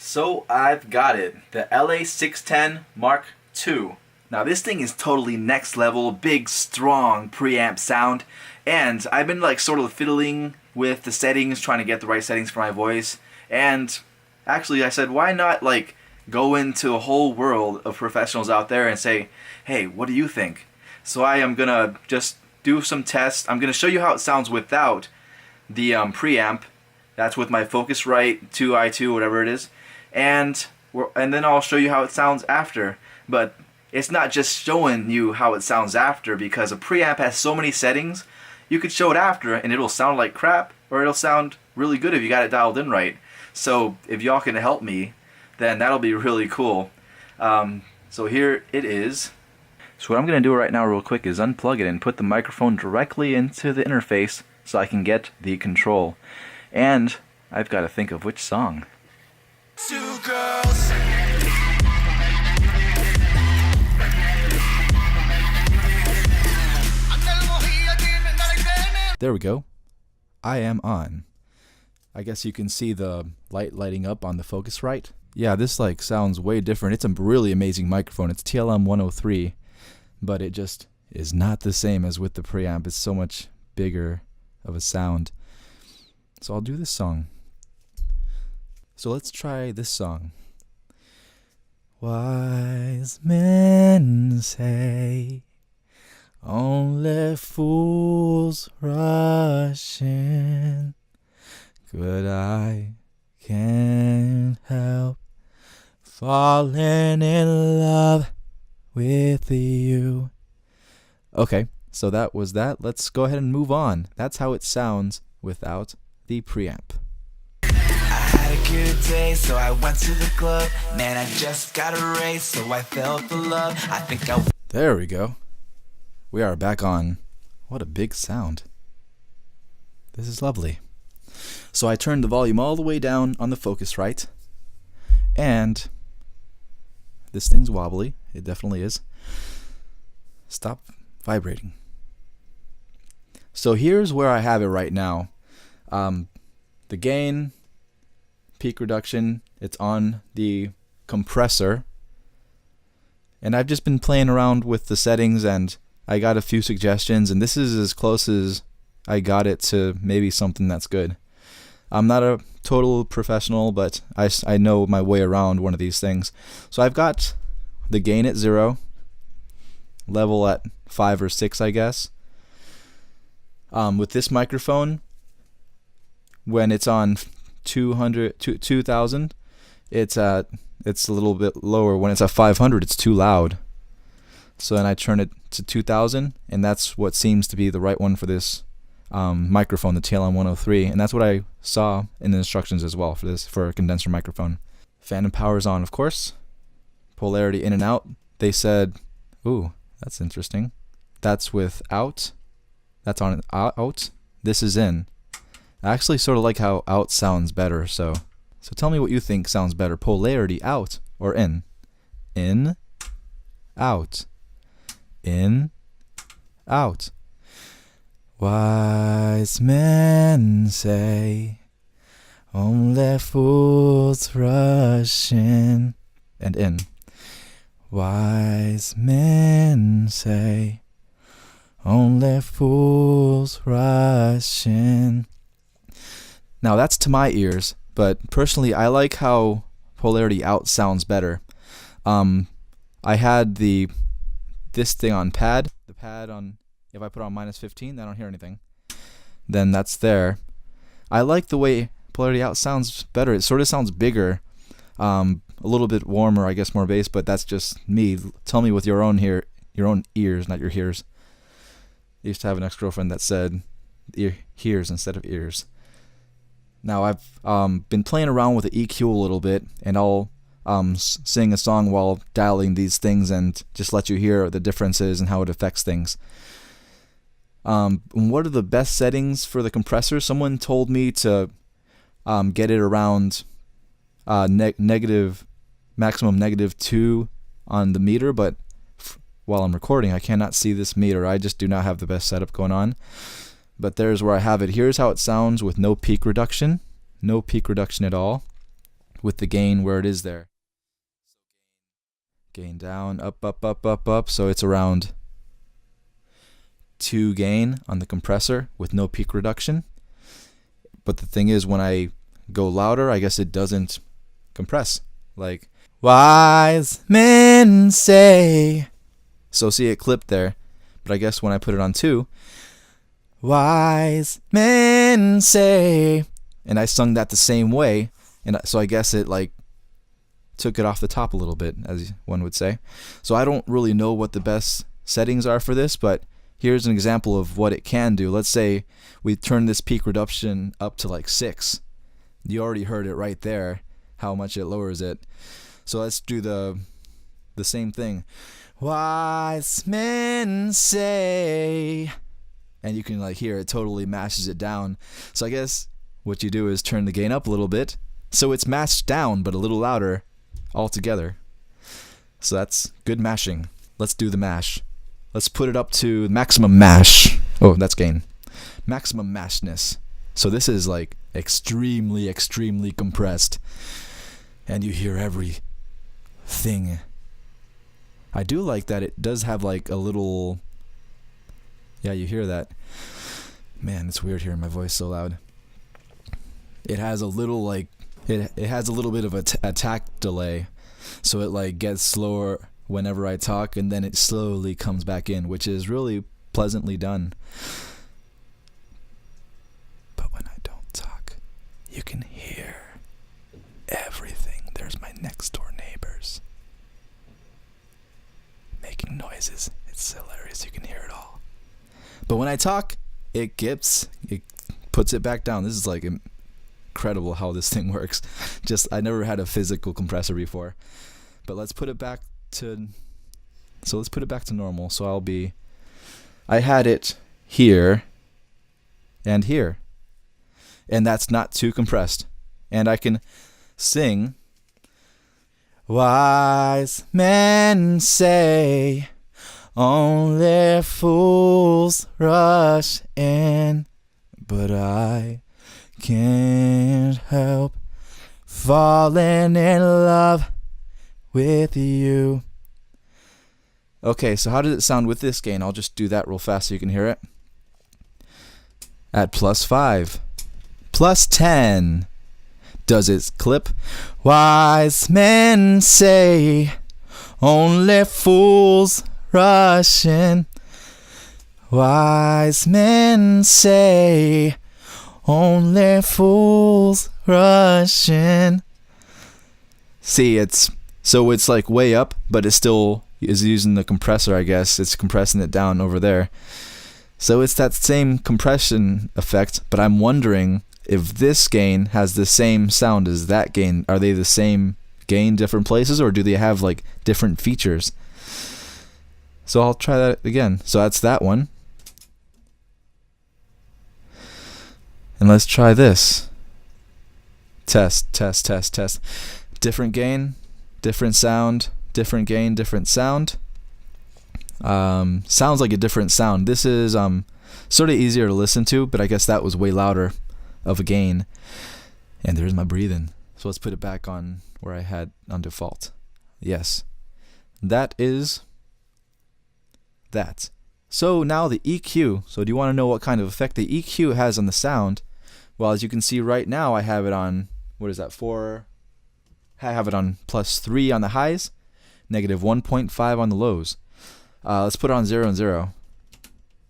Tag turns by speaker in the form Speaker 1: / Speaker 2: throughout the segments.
Speaker 1: So I've got it, the LA610 Mark II. Now this thing is totally next level, big, strong preamp sound, and I've been sort of fiddling with the settings, trying to get the right settings for my voice, and actually I said, why not go into a whole world of professionals out there and say, hey, what do you think? So I am gonna just do some tests. I'm gonna show you how it sounds without the preamp. That's with my Focusrite 2i2, whatever it is, and then I'll show you how it sounds after. But it's not just showing you how it sounds after, because a preamp has so many settings. You could show it after and it'll sound like crap, or it'll sound really good if you got it dialed in right. So if y'all can help me, then that'll be really cool. So here it is. So what I'm going to do right now real quick is unplug it and put the microphone directly into the interface so I can get the control. And I've got to think of which song.
Speaker 2: Two girls.
Speaker 3: There we go. I am on. I guess you can see the light lighting up on the Focusrite. Yeah, this sounds way different. It's a really amazing microphone. It's TLM 103, but it just is not the same as with the preamp. It's so much bigger of a sound. So I'll do this song. So let's try this song. Wise men say only fools rush in, but I can't help falling in love with you. Okay, so that was that. Let's go ahead and move on. That's how it sounds without the preamp.
Speaker 2: I had a good day, so I went to the club. Man, I just got a raise, so I felt the love. I think I...
Speaker 3: There we go. We are back on. What a big sound. This is lovely. So I turned the volume all the way down on the Focusrite, and this thing's wobbly. It definitely is. Stop vibrating. So here's where I have it right now. The gain, peak reduction, it's on the compressor. And I've just been playing around with the settings, and I got a few suggestions, and this is as close as I got it to maybe something that's good. I'm not a total professional, but I know my way around one of these things. So I've got the gain at 0, level at 5 or 6, I guess. With this microphone, when it's on 2000, it's a little bit lower. When it's at 500, it's too loud. So then I turn it to 2000, and that's what seems to be the right one for this microphone, the TLM 103, and that's what I saw in the instructions as well for a condenser microphone. Phantom power is on, of course. Polarity in and out. They said, ooh, that's interesting. That's with out. That's on out. This is in. I actually sort of like how out sounds better, so tell me what you think sounds better. Polarity out or in? In, out. In, out. Wise men say only fools rush in and in. Wise men say only fools rush in. Now that's to my ears, but personally I like how polarity out sounds better. I had this thing on pad. The pad on, if I put on -15, I don't hear anything. Then that's there. I like the way polarity out sounds better. It sort of sounds bigger, a little bit warmer, I guess, more bass. But that's just me. Tell me with your own ears, not your hears. I used to have an ex-girlfriend that said hears instead of ears. Now I've been playing around with the EQ a little bit, and I'll sing a song while dialing these things and just let you hear the differences and how it affects things. What are the best settings for the compressor? Someone told me to get it around maximum -2 on the meter, but while I'm recording I cannot see this meter. I just do not have the best setup going on. But there's where I have it. Here's how it sounds with no peak reduction. No peak reduction at all. with the gain where it is there. Gain down, up, up, up, up, up. So it's around 2 gain on the compressor with no peak reduction. But the thing is, when I go louder, I guess it doesn't compress. Like, wise men say. So see it clipped there. But I guess when I put it on 2, wise men say, and I sung that the same way, and so I guess it like took it off the top a little bit, as one would say. So I don't really know what the best settings are for this, but here's an example of what it can do. Let's say we turn this peak reduction up to like 6. You already heard it right there, how much it lowers it. So let's do the same thing. Wise men say, and you can like hear it totally mashes it down. So I guess what you do is turn the gain up a little bit, so it's mashed down but a little louder altogether. So that's good mashing. Let's do the mash. Let's put it up to maximum mash. Oh, that's gain. Maximum mashness. So this is like extremely, extremely compressed, and you hear everything. I do like that it does have like a little, yeah, you hear that. Man, it's weird hearing my voice so loud. It has a little like, it has a little bit of a attack delay, so it like gets slower whenever I talk, and then it slowly comes back in, which is really pleasantly done. But when I don't talk, you can hear everything. There's my next door neighbors making noises. It's hilarious. You can hear it all. But when I talk, it puts it back down. This is like incredible how this thing works. I never had a physical compressor before. But let's put it back to normal. So I had it here and here, and that's not too compressed, and I can sing. Wise men say only fools rush in, but I can't help falling in love with you. Okay, so how does it sound with this gain? I'll just do that real fast so you can hear it. At +5, +10. Does it clip? Wise men say only fools rush in. Wise men say only fools rush in. See, it's like way up, but it still is using the compressor, I guess. It's compressing it down over there. So it's that same compression effect, but I'm wondering if this gain has the same sound as that gain. Are they the same gain, different places, or do they have like different features? So I'll try that again. So that's that one. And let's try this. Test, test, test, test. Different gain, different sound, different gain, different sound. Sounds like a different sound. This is sort of easier to listen to, but I guess that was way louder of a gain. And there's my breathing. So let's put it back on where I had on default. Yes, that is that. So now the EQ. So do you want to know what kind of effect the EQ has on the sound? Well, as you can see right now, I have it on, what is that, 4? I have it on +3 on the highs, -1.5 on the lows. Let's put it on 0 and 0.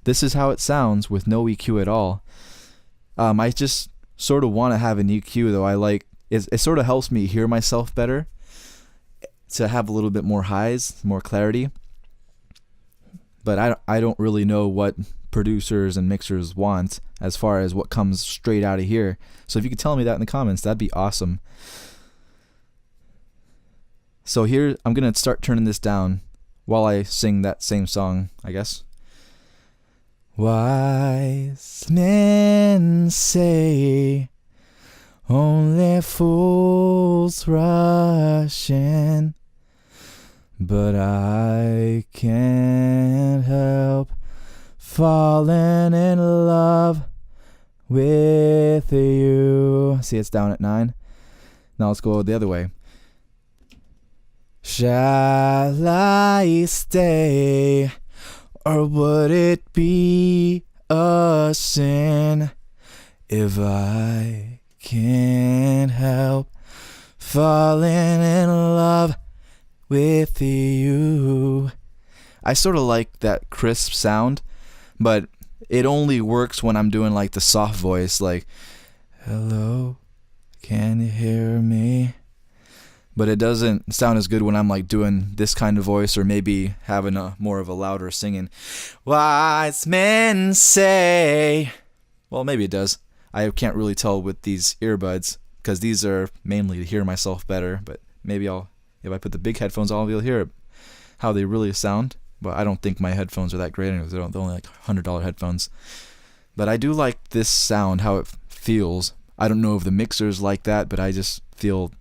Speaker 3: This is how it sounds with no EQ at all. I just sort of want to have an EQ, though. I like it sort of helps me hear myself better, to have a little bit more highs, more clarity. But I don't really know what producers and mixers want as far as what comes straight out of here. So if you could tell me that in the comments, that'd be awesome. So here, I'm going to start turning this down while I sing that same song, I guess. Wise men say only fools rush in, but I can't help falling in love with you. See, it's down at 9. Now let's go the other way. Shall I stay, or would it be a sin if I can't help falling in love with you? I sort of like that crisp sound, but it only works when I'm doing like the soft voice, like, hello, can you hear me? But it doesn't sound as good when I'm like doing this kind of voice, or maybe having a more of a louder singing. Wise men say, well, maybe it does. I can't really tell with these earbuds, because these are mainly to hear myself better, but maybe if I put the big headphones on, I'll be able to hear how they really sound. But I don't think my headphones are that great anyways. They're only like $100 headphones. But I do like this sound, how it feels. I don't know if the mixer's like that, but I just feel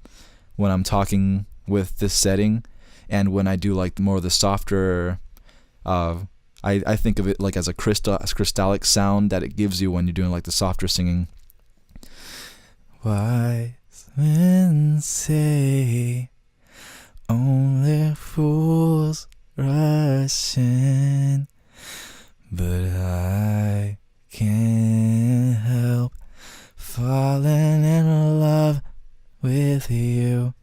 Speaker 3: when I'm talking with this setting, and when I do like more of the softer, I think of it like as a crystallic sound that it gives you when you're doing like the softer singing. Wise men say only fools rush in, but I can't help falling in love with you.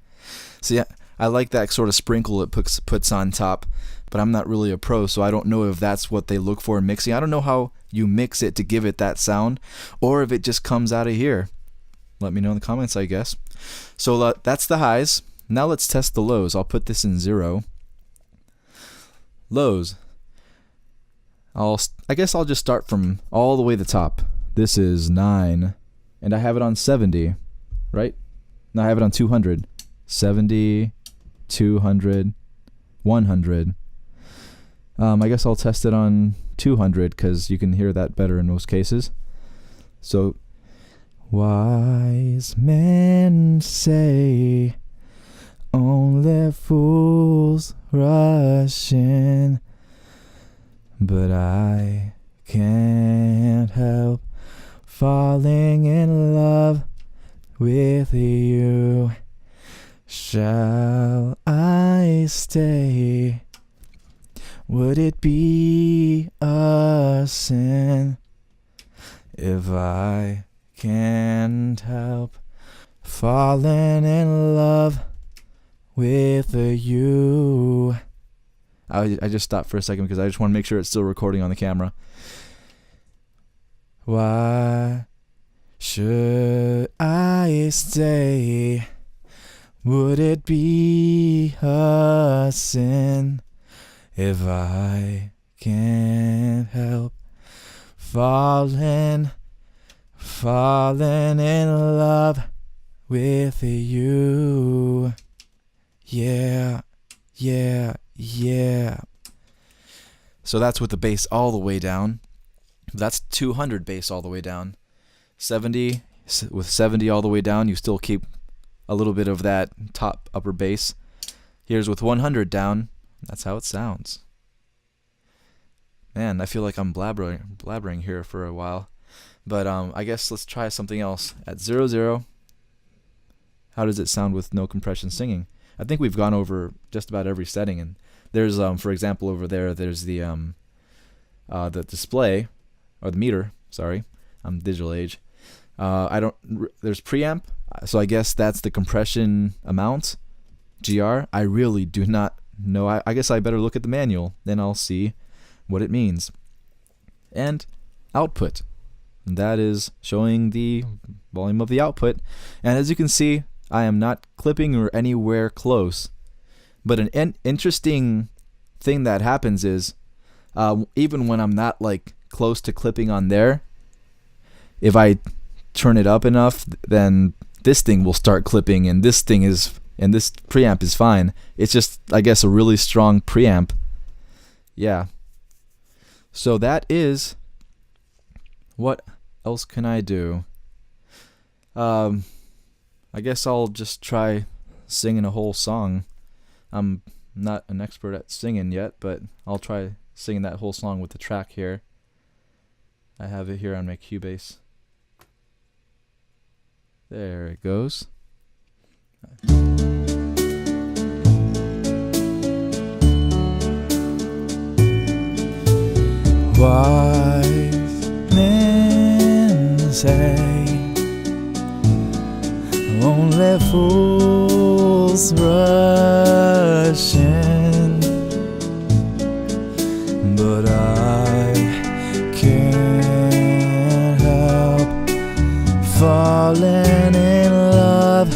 Speaker 3: So yeah, I like that sort of sprinkle it puts on top, but I'm not really a pro, so I don't know if that's what they look for in mixing. I don't know how you mix it to give it that sound, or if it just comes out of here. Let me know in the comments, I guess. So that's the highs. Now let's test the lows. I'll put this in 0. Lows. I guess I'll just start from all the way to the top. This is 9, and I have it on 70, right? No, I have it on 200. 70, 200, 100. I guess I'll test it on 200 because you can hear that better in most cases. So, wise men say only fools rush in, but I can't help falling in love with you. Shall I stay? Would it be a sin if I can't help falling in love with you? I just stopped for a second because I just want to make sure it's still recording on the camera. Why should I stay? Would it be a sin if I can't help falling in love with you? Yeah, yeah, yeah. So that's with the bass all the way down. That's 200 bass all the way down. 70, with 70 all the way down, you still keep a little bit of that top upper bass. Here's with 100 down. That's how it sounds. Man, I feel like I'm blabbering here for a while. But I guess let's try something else. At 0, how does it sound with no compression singing? I think we've gone over just about every setting, and there's for example over there's the display, or the meter. Sorry, I'm digital age. There's preamp, so I guess that's the compression amount. GR. I really do not know. I guess I better look at the manual, then I'll see what it means. And output. And that is showing the volume of the output. And as you can see, I am not clipping or anywhere close. But an interesting thing that happens is, even when I'm not like close to clipping on there, if I turn it up enough, then this thing will start clipping, and this preamp is fine. It's just, I guess, a really strong preamp. Yeah. So that is. What else can I do? I guess I'll just try singing a whole song. I'm not an expert at singing yet, but I'll try singing that whole song with the track here. I have it here on my Cubase. There it goes. Wise men say only fools rush in, but I can't help falling in love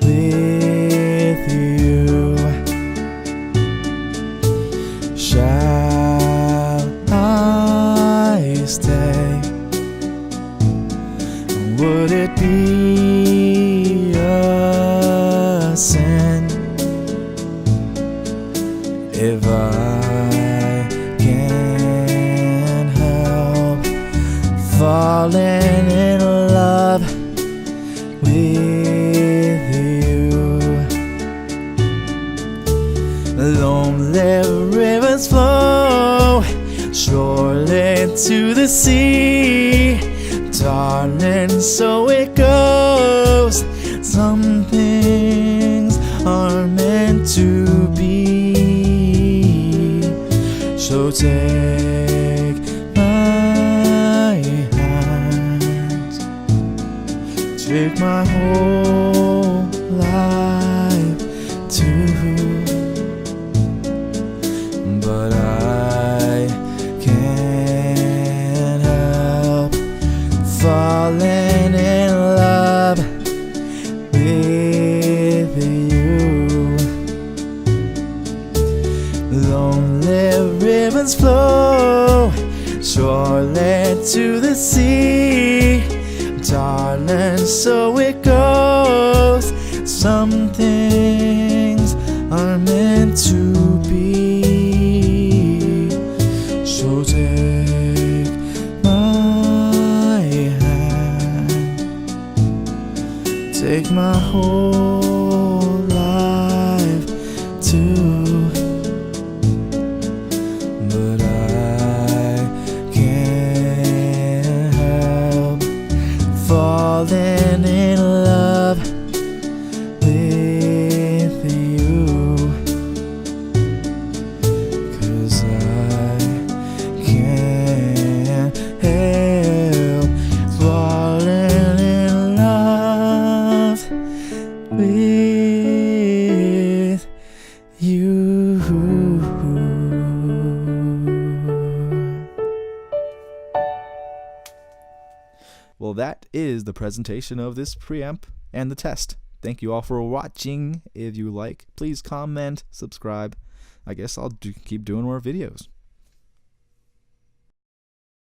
Speaker 3: with you. Shall I stay? Would it be a sin if I can't help falling in love with you? Lonely rivers flow surely to the sea, darling, so it goes. Some things are meant to be. So take my hand, take my whole life too. But I can't help falling in love with you. Lonely rivers flow surely to the sea, darling, so it goes. Some things are meant to be. So take my hand, take my whole life too. But I can't help falling in love with you, 'cause I can't help falling in love with you. Well, that is the presentation of this preamp and the test. Thank you all for watching. If you like, please comment, subscribe. I guess I'll keep doing more videos.